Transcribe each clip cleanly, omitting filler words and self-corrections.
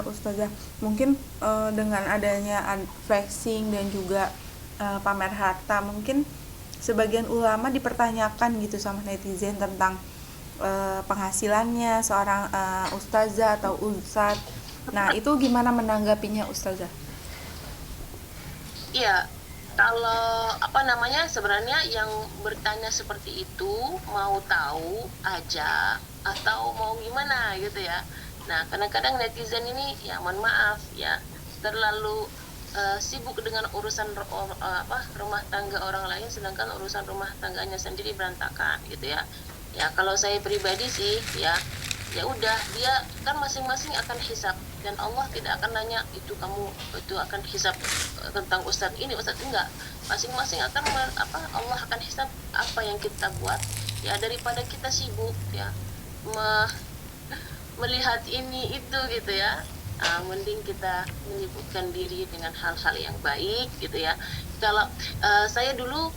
ya Ustazah, mungkin dengan adanya flexing dan juga pamer harta, mungkin sebagian ulama dipertanyakan gitu sama netizen tentang penghasilannya seorang ustazah atau ustadz. Nah, itu gimana menanggapinya Ustazah? Iya, kalau apa namanya sebenarnya yang bertanya seperti itu mau tahu aja atau mau gimana gitu ya. Nah, kadang-kadang netizen ini ya mohon maaf ya terlalu sibuk dengan urusan rumah tangga orang lain sedangkan urusan rumah tangganya sendiri berantakan gitu ya. Ya, kalau saya pribadi sih ya ya udah dia kan masing-masing akan hisap dan Allah tidak akan nanya itu kamu itu akan hisap tentang ustadz ini ustadz enggak masing-masing akan Allah akan hisap apa yang kita buat ya daripada kita sibuk ya me- melihat ini itu gitu ya. Mending kita menyibukkan diri dengan hal-hal yang baik gitu ya. Kalau saya dulu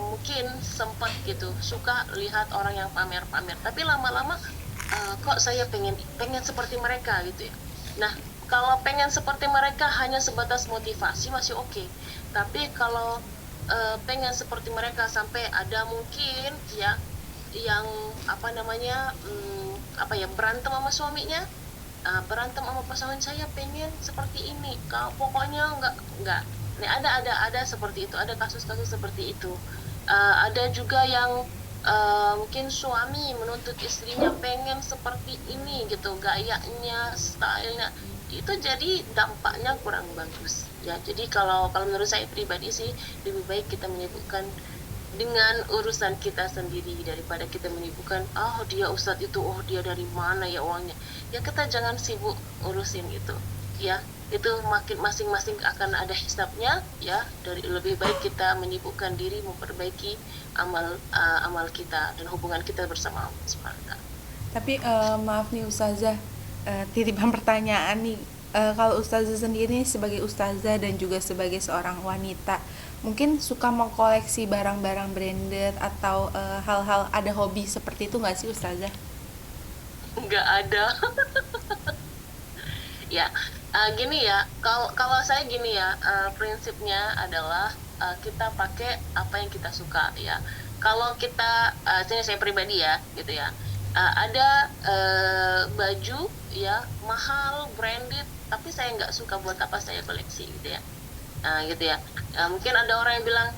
mungkin sempat gitu suka lihat orang yang pamer-pamer tapi lama-lama kok saya pengen pengen seperti mereka gitu ya. Nah, kalau pengen seperti mereka hanya sebatas motivasi masih oke. Tapi kalau pengen seperti mereka sampai ada mungkin ya yang apa namanya berantem sama suaminya, berantem sama pasangan saya pengen seperti ini. Kalau pokoknya nggak. Nih ada seperti itu, ada kasus-kasus seperti itu. Ada juga yang mungkin suami menuntut istrinya pengen seperti ini gitu gayanya stylenya itu jadi dampaknya kurang bagus ya jadi kalau kalau menurut saya pribadi sih lebih baik kita menyibukkan dengan urusan kita sendiri daripada kita menyibukkan dia ustadz itu dia dari mana ya uangnya ya kita jangan sibuk urusin itu ya itu makin masing-masing akan ada hisabnya ya dari lebih baik kita menyibukkan diri memperbaiki amal kita dan hubungan kita bersama Allah Subhanahu wa taala. Tapi maaf nih Ustazah, titipan pertanyaan nih. Kalau Ustazah sendiri sebagai Ustazah dan juga sebagai seorang wanita, mungkin suka mengkoleksi barang-barang branded atau hal-hal ada hobi seperti itu nggak sih Ustazah? Nggak ada. Ya gini ya kalau kalau saya gini ya prinsipnya adalah kita pakai apa yang kita suka ya kalau kita ini saya pribadi ya gitu ya ada baju ya mahal branded tapi saya nggak suka buat apa saya koleksi gitu ya. Gitu ya. Mungkin ada orang yang bilang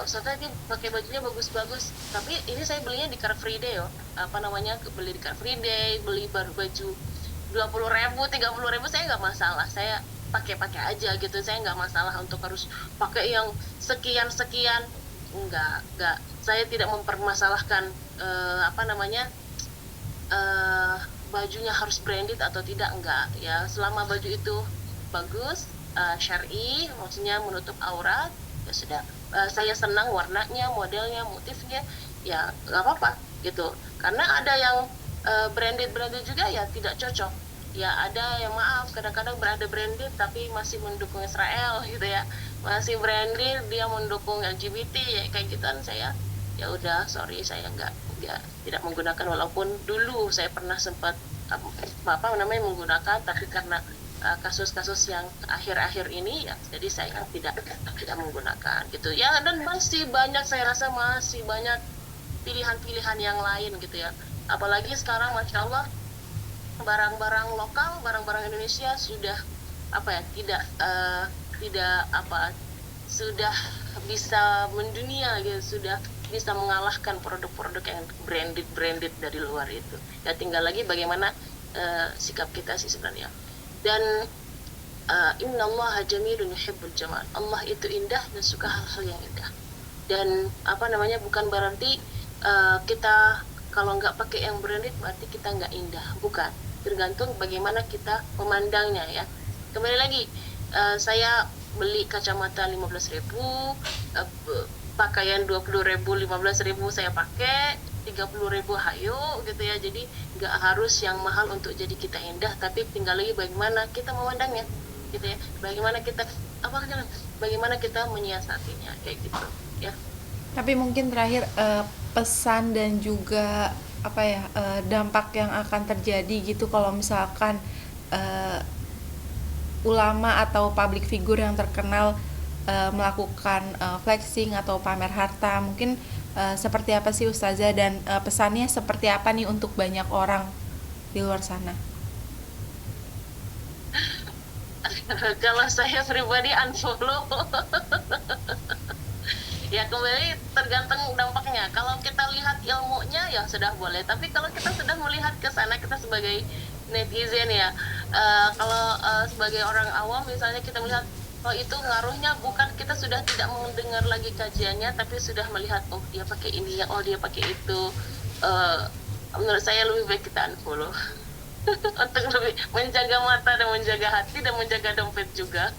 Ustazah ini pakai bajunya bagus-bagus tapi ini saya belinya di Car Free Day yo apa namanya beli di Car Free Day beli baru baju 20.000 30.000 saya nggak masalah saya pakai-pakai aja gitu saya nggak masalah untuk harus pakai yang sekian-sekian nggak saya tidak mempermasalahkan apa namanya eh bajunya harus branded atau tidak enggak ya selama baju itu bagus syar'i maksudnya menutup aurat ya sudah. Saya senang warnanya modelnya motifnya ya nggak apa-apa gitu karena ada yang branded branded juga ya tidak cocok ya ada yang maaf kadang-kadang berada branded tapi masih mendukung Israel gitu ya masih branded dia mendukung LGBT ya kayak gitu kan saya ya udah sorry saya nggak tidak menggunakan walaupun dulu saya pernah sempat apa namanya menggunakan tapi karena kasus-kasus yang akhir-akhir ini ya jadi saya tidak menggunakan gitu ya dan masih banyak saya rasa masih banyak pilihan-pilihan yang lain gitu ya apalagi sekarang masya Allah barang-barang lokal barang-barang Indonesia sudah apa ya tidak apa sudah bisa mendunia gitu sudah bisa mengalahkan produk-produk yang branded dari luar itu ya tinggal lagi bagaimana sikap kita sih sebenarnya dan innallaha jamilun yuhibbul jamal Allah itu indah dan suka hal-hal yang indah dan apa namanya bukan berarti kita kalau nggak pakai yang branded berarti kita nggak indah bukan tergantung bagaimana kita memandangnya ya kembali lagi saya beli kacamata 15.000 pakaian 20.000 15.000 saya pakai 30.000 hayo gitu ya jadi nggak harus yang mahal untuk jadi kita indah tapi tinggal lagi bagaimana kita memandangnya gitu ya bagaimana kita menyiasatinya kayak gitu ya. Tapi mungkin terakhir pesan dan juga apa ya dampak yang akan terjadi gitu kalau misalkan ulama atau public figure yang terkenal melakukan flexing atau pamer harta, mungkin seperti apa sih Ustazah, dan pesannya seperti apa nih untuk banyak orang di luar sana? Kalau saya pribadi unfollow. Ya kembali tergantung dampaknya. Kalau kita lihat ilmunya ya sudah boleh, tapi kalau kita sudah melihat ke sana, kita sebagai netizen ya, kalau sebagai orang awam misalnya kita melihat oh itu ngaruhnya, bukan kita sudah tidak mendengar lagi kajiannya, tapi sudah melihat oh dia pakai ini ya, oh dia pakai itu. Menurut saya lebih baik kita unfollow. Untuk lebih menjaga mata dan menjaga hati dan menjaga dompet juga.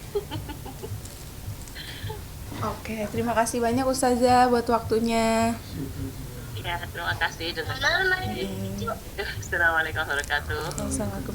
Oke, terima kasih banyak Ustazah buat waktunya. Ya, terima kasih. Assalamualaikum warahmatullahi wabarakatuh. Assalamualaikum.